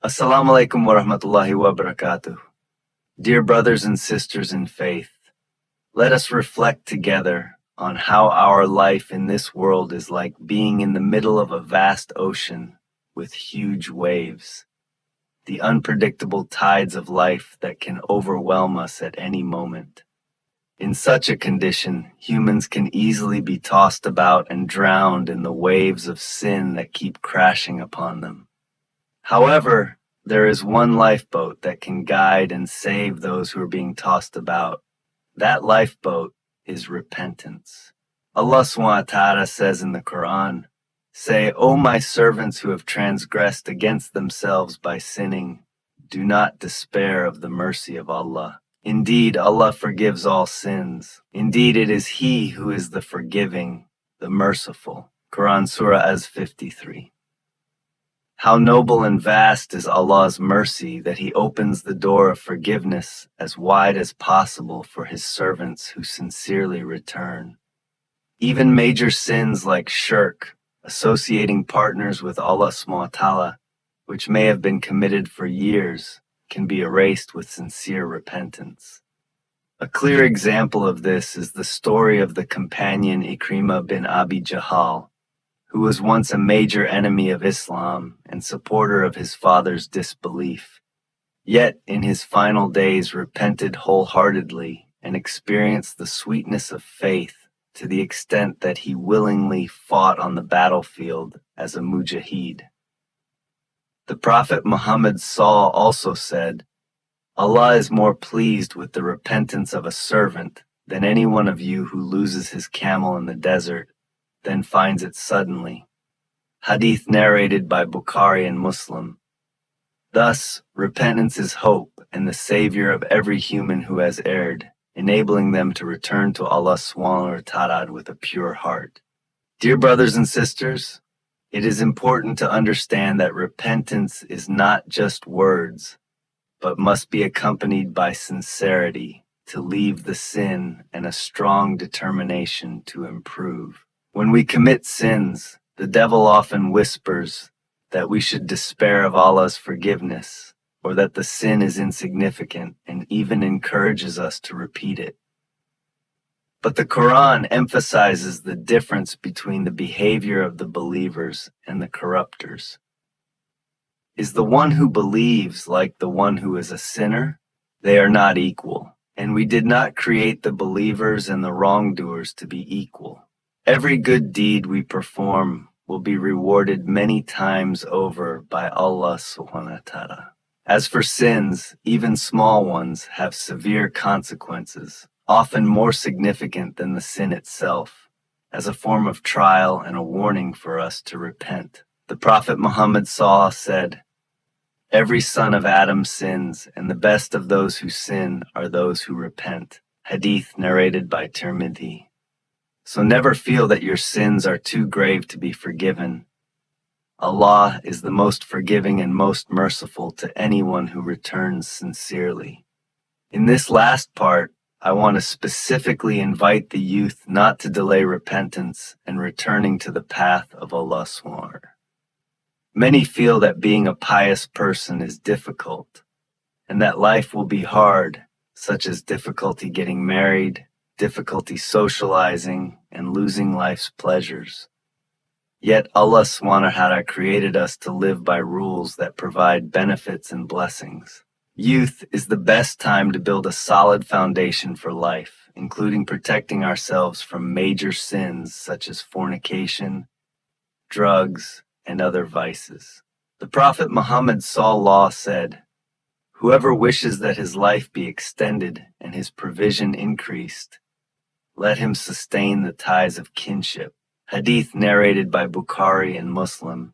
Assalamu alaikum wa rahmatullahi wa barakatuh. Dear brothers and sisters in faith, let us reflect together on how our life in this world is like being in the middle of a vast ocean with huge waves, the unpredictable tides of life that can overwhelm us at any moment. In such a condition, humans can easily be tossed about and drowned in the waves of sin that keep crashing upon them. However, there is one lifeboat that can guide and save those who are being tossed about. That lifeboat is repentance. Allah subhanahu wa ta'ala says in the Quran, "Say, O my servants who have transgressed against themselves by sinning, do not despair of the mercy of Allah. Indeed, Allah forgives all sins. Indeed, it is He who is the forgiving, the merciful." Quran Surah Az 53. How noble and vast is Allah's mercy that He opens the door of forgiveness as wide as possible for His servants who sincerely return. Even major sins like shirk, associating partners with Allah subhanahu wa ta'ala, which may have been committed for years, can be erased with sincere repentance. A clear example of this is the story of the companion Ikrimah bin Abi Jahal, who was once a major enemy of Islam and supporter of his father's disbelief, yet in his final days repented wholeheartedly and experienced the sweetness of faith to the extent that he willingly fought on the battlefield as a mujahid. The Prophet Muhammad also said, "Allah is more pleased with the repentance of a servant than any one of you who loses his camel in the desert, then finds it suddenly." Hadith narrated by Bukhari and Muslim. Thus, repentance is hope and the savior of every human who has erred, enabling them to return to Allah subhanahu wa ta'ala with a pure heart. Dear brothers and sisters, it is important to understand that repentance is not just words, but must be accompanied by sincerity to leave the sin and a strong determination to improve. When we commit sins, the devil often whispers that we should despair of Allah's forgiveness, or that the sin is insignificant, and even encourages us to repeat it. But the Quran emphasizes the difference between the behavior of the believers and the corruptors. Is the one who believes like the one who is a sinner? They are not equal, and we did not create the believers and the wrongdoers to be equal. Every good deed we perform will be rewarded many times over by Allah subhanahu wa ta'ala. As for sins, even small ones have severe consequences, often more significant than the sin itself, as a form of trial and a warning for us to repent. The Prophet Muhammad said, "Every son of Adam sins, and the best of those who sin are those who repent." Hadith narrated by Tirmidhi. So never feel that your sins are too grave to be forgiven. Allah is the most forgiving and most merciful to anyone who returns sincerely. In this last part, I want to specifically invite the youth not to delay repentance and returning to the path of Allah SWT. Many feel that being a pious person is difficult, and that life will be hard, such as difficulty getting married, difficulty socializing, and losing life's pleasures. Yet Allah subhanahu wa ta'ala created us to live by rules that provide benefits and blessings. Youth is the best time to build a solid foundation for life, including protecting ourselves from major sins such as fornication, drugs, and other vices. The Prophet Muhammad said, "Whoever wishes that his life be extended and his provision increased, let him sustain the ties of kinship." Hadith narrated by Bukhari and Muslim.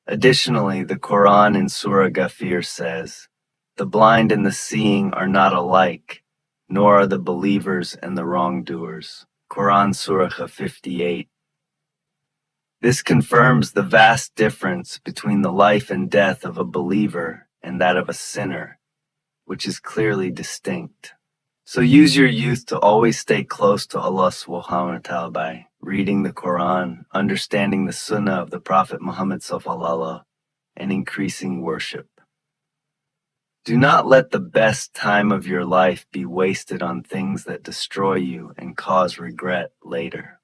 Additionally, the Quran in Surah Ghafir says, "The blind and the seeing are not alike, nor are the believers and the wrongdoers." Quran Surah 58. This confirms the vast difference between the life and death of a believer and that of a sinner, which is clearly distinct. So use your youth to always stay close to Allah subhanahu wa ta'ala by reading the Quran, understanding the Sunnah of the Prophet Muhammad sallallahu, and increasing worship. Do not let the best time of your life be wasted on things that destroy you and cause regret later.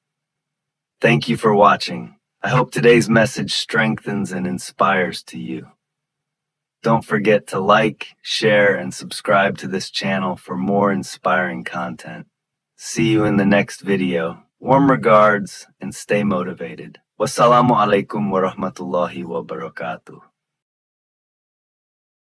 Thank you for watching. I hope today's message strengthens and inspires to you. Don't forget to like, share, and subscribe to this channel for more inspiring content. See you in the next video. Warm regards and stay motivated. Wassalamu alaikum wa rahmatullahi wa barakatuh.